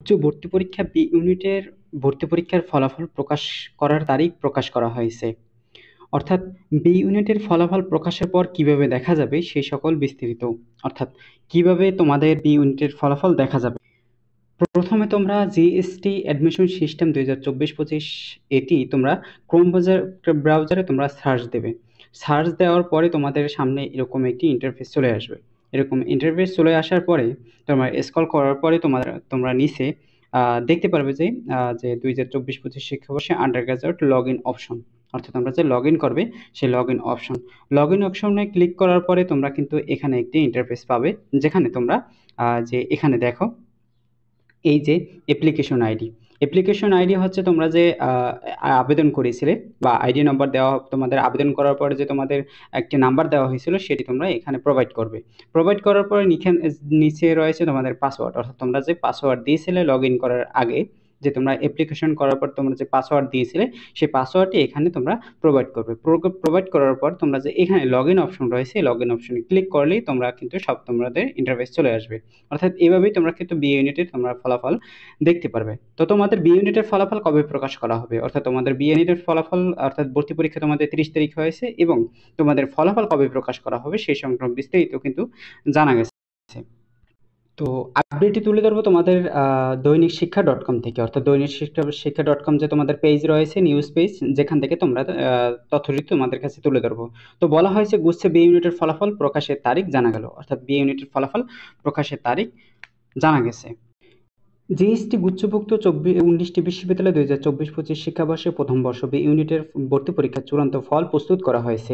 উচ্চ ভর্তি পরীক্ষা বি ইউনিটের ভর্তি পরীক্ষার ফলাফল প্রকাশ করার তারিখ প্রকাশ করা হয়েছে। অর্থাৎ বি ইউনিটের ফলাফল প্রকাশের পর কিভাবে দেখা যাবে সেই সকল বিস্তারিত, অর্থাৎ কিভাবে তোমাদের বি ইউনিটের ফলাফল দেখা যাবে। প্রথমে তোমরা জিএসটি অ্যাডমিশন সিস্টেম 2024-25 এটি তোমরা ক্রোম ব্রাউজারে তোমরা সার্চ দেবে। সার্চ দেওয়ার পরে তোমাদের সামনে এরকম একটি ইন্টারফেস চলে আসবে। এরকম ইন্টারফেস চলে আসার পরে তোমরা স্ক্রল করার পরে তোমরা নিচে দেখতে পারবে যে 2024-25 শিক্ষাবর্ষে under graduate log in option, অর্থাৎ তোমরা যে লগ ইন করবে সেই লগ ইন অপশনে ক্লিক করার পরে তোমরা কিন্তু এখানে একটি ইন্টারফেস পাবে, যেখানে তোমরা যে এখানে দেখো এই যে অ্যাপ্লিকেশন আইডি হচ্ছে তোমরা যে আবেদন করেছিলে বা আইডি নাম্বার দেওয়া তোমাদের আবেদন করার পরে যে তোমাদের একটি নাম্বার দেওয়া হয়েছিল সেটি তোমরা এখানে প্রোভাইড করার পরে নিচে রয়েছে তোমাদের পাসওয়ার্ড, অর্থাৎ তোমরা যে পাসওয়ার্ড দিয়েছিলে লগ ইন করার আগে, যে তোমরা অ্যাপ্লিকেশন করার পর তোমরা যে পাসওয়ার্ড দিয়েছিলে সেই পাসওয়ার্ডটি এখানে তোমরা প্রোভাইড করার পর তোমরা যে এখানে লগ ইন অপশন রয়েছে লগ ইন অপশনে ক্লিক করলেই তোমরা কিন্তু সব তোমাদের ইন্টারফেস চলে আসবে। অর্থাৎ এভাবেই তোমরা কিন্তু বি ইউনিটের তোমরা ফলাফল দেখতে পারবে। তো তোমাদের বি ইউনিটের ফলাফল কবে প্রকাশ করা হবে, অর্থাৎ তোমাদের বি ইউনিটের ফলাফল অর্থাৎ ভর্তি পরীক্ষা তোমাদের 30 তারিখ হয়েছে এবং তোমাদের ফলাফল কবে প্রকাশ করা হবে সেই সংক্রান্ত বিস্তারিত কিন্তু জানা গেছে। তো আপডেটটি তুলে ধরবো তোমাদের দৈনিক শিক্ষা ডট কম থেকে, অর্থাৎ দৈনিক শিক্ষা ডট কম যে তোমাদের পেজ রয়েছে নিউজ পেজ, যেখান থেকে তোমরা তথ্যটি তোমাদের কাছে তুলে ধরবো। তো বলা হয়েছে গুচ্ছে বি ইউনিটের ফলাফল প্রকাশের তারিখ জানা গেল, অর্থাৎ বি ইউনিটের ফলাফল প্রকাশের তারিখ জানা গেছে। জিএসটি গুচ্ছভুক্ত 19টি বিশ্ববিদ্যালয় 2024-25 শিক্ষাবর্ষে প্রথম বর্ষ বি ইউনিটের ভর্তি পরীক্ষার চূড়ান্ত ফল প্রস্তুত করা হয়েছে।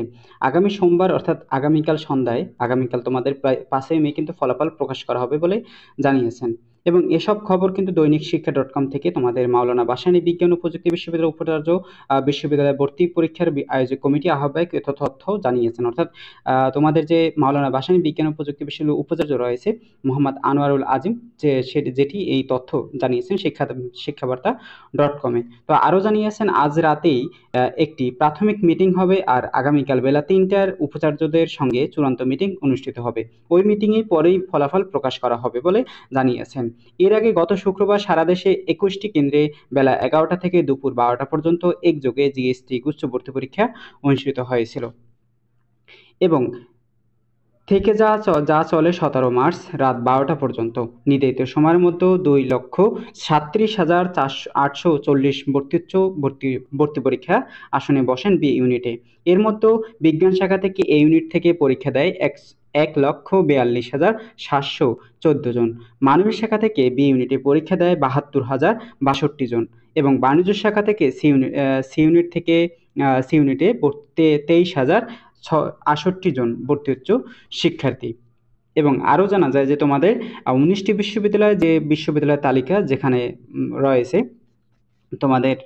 আগামী সোমবার অর্থাৎ আগামীকাল সন্ধ্যায়, আগামীকাল তোমাদের প্রায় 5ই মে কিন্তু ফলাফল প্রকাশ করা হবে বলে জানিয়েছেন। এবং এসব খবর কিন্তু দৈনিক শিক্ষা ডট কম থেকে তোমাদের মাওলানা ভাসানী বিজ্ঞান ও প্রযুক্তি বিশ্ববিদ্যালয় উপাচার্য বিশ্ববিদ্যালয় ভর্তি পরীক্ষার আয়োজক কমিটি আহ্বায়ক এত তথ্য জানিয়েছেন। অর্থাৎ তোমাদের যে মাওলানা ভাসানী বিজ্ঞান ও প্রযুক্তি বিশ্ববিদ্যালয়ের উপাচার্য রয়েছে মোহাম্মদ আনোয়ারুল আজিম, যেটি এই তথ্য জানিয়েছেন শিক্ষাবার্তা ডট কমে। তো আরও জানিয়েছেন আজ রাতেই একটি প্রাথমিক মিটিং হবে আর আগামীকাল বেলা 3টার উপাচার্যদের সঙ্গে চূড়ান্ত মিটিং অনুষ্ঠিত হবে। ওই মিটিংয়ের পরেই ফলাফল প্রকাশ করা হবে বলে জানিয়েছেন। এর আগে গত শুক্রবার সারা দেশে 21টি কেন্দ্রে বেলা 11টা থেকে দুপুর 12টা পর্যন্ত একযোগে জিএসটি গুচ্ছ ভর্তি পরীক্ষা অনুষ্ঠিত হয়েছিল এবং থেকে যা চলে 17 মার্চ রাত 12টা পর্যন্ত। নির্ধারিত সময়ের মধ্যে 2,37,840 ভর্তি পরীক্ষা আসনে বসেন বি ইউনিটে। এর মধ্যে বিজ্ঞান শাখা থেকে এ ইউনিট থেকে পরীক্ষা দেয় 1,42,714 জন। মানবিক শাখা থেকে বি ইউনিটে পরীক্ষা দেয় 72,062 জন এবং বাণিজ্য শাখা থেকে সি ইউনিটে 23,068 জন ভর্তি হচ্ছে শিক্ষার্থী। এবং আরও জানা যায় যে তোমাদের 19টি বিশ্ববিদ্যালয়ের তালিকা যেখানে রয়েছে তোমাদের,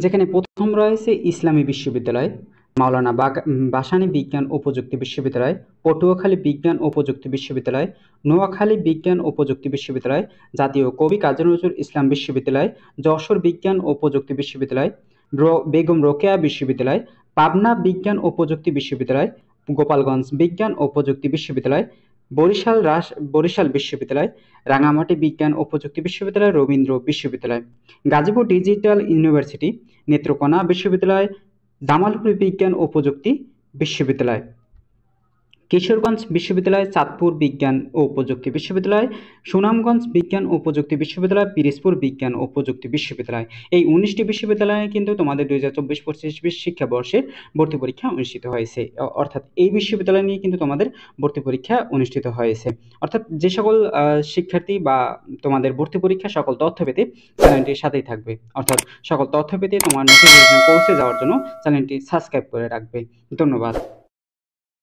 যেখানে প্রথম রয়েছে ইসলামী বিশ্ববিদ্যালয়, মাওলানা ভাসানী বিজ্ঞান ও প্রযুক্তি বিশ্ববিদ্যালয়, পটুয়াখালী বিজ্ঞান ও প্রযুক্তি বিশ্ববিদ্যালয়, নোয়াখালী বিজ্ঞান ও প্রযুক্তি বিশ্ববিদ্যালয়, জাতীয় কবি কাজী নজরুল ইসলাম বিশ্ববিদ্যালয়, যশোর বিজ্ঞান ও প্রযুক্তি বিশ্ববিদ্যালয়, বেগম রোকেয়া বিশ্ববিদ্যালয়, পাবনা বিজ্ঞান ও প্রযুক্তি বিশ্ববিদ্যালয়, গোপালগঞ্জ বিজ্ঞান ও প্রযুক্তি বিশ্ববিদ্যালয়, বরিশাল বিশ্ববিদ্যালয়, রাঙামাটি বিজ্ঞান ও প্রযুক্তি বিশ্ববিদ্যালয়, রবীন্দ্র বিশ্ববিদ্যালয়, গাজীপুর ডিজিটাল ইউনিভার্সিটি, নেত্রকোনা বিশ্ববিদ্যালয়, জামালপুর বিজ্ঞান ও প্রযুক্তি বিশ্ববিদ্যালয়, কিশোরগঞ্জ বিশ্ববিদ্যালয়, চাঁদপুর বিজ্ঞান ও প্রযুক্তি বিশ্ববিদ্যালয়, সুনামগঞ্জ বিজ্ঞান ও প্রযুক্তি বিশ্ববিদ্যালয়, পিরোজপুর বিজ্ঞান ও প্রযুক্তি বিশ্ববিদ্যালয়। এই 19টি বিশ্ববিদ্যালয়ে কিন্তু তোমাদের 2024-25 শিক্ষাবর্ষের ভর্তি পরীক্ষা অনুষ্ঠিত হয়েছে। অর্থাৎ এই বিশ্ববিদ্যালয় নিয়ে কিন্তু তোমাদের ভর্তি পরীক্ষা অনুষ্ঠিত হয়েছে। অর্থাৎ যে সকল শিক্ষার্থী বা তোমাদের ভর্তি পরীক্ষা সকল তথ্য পেতে চ্যানেলটির সাথেই থাকবে, অর্থাৎ সকল তথ্য পেতে তোমার নোটিফিকেশন পৌঁছে যাওয়ার জন্য চ্যানেলটি সাবস্ক্রাইব করে রাখবে। ধন্যবাদ।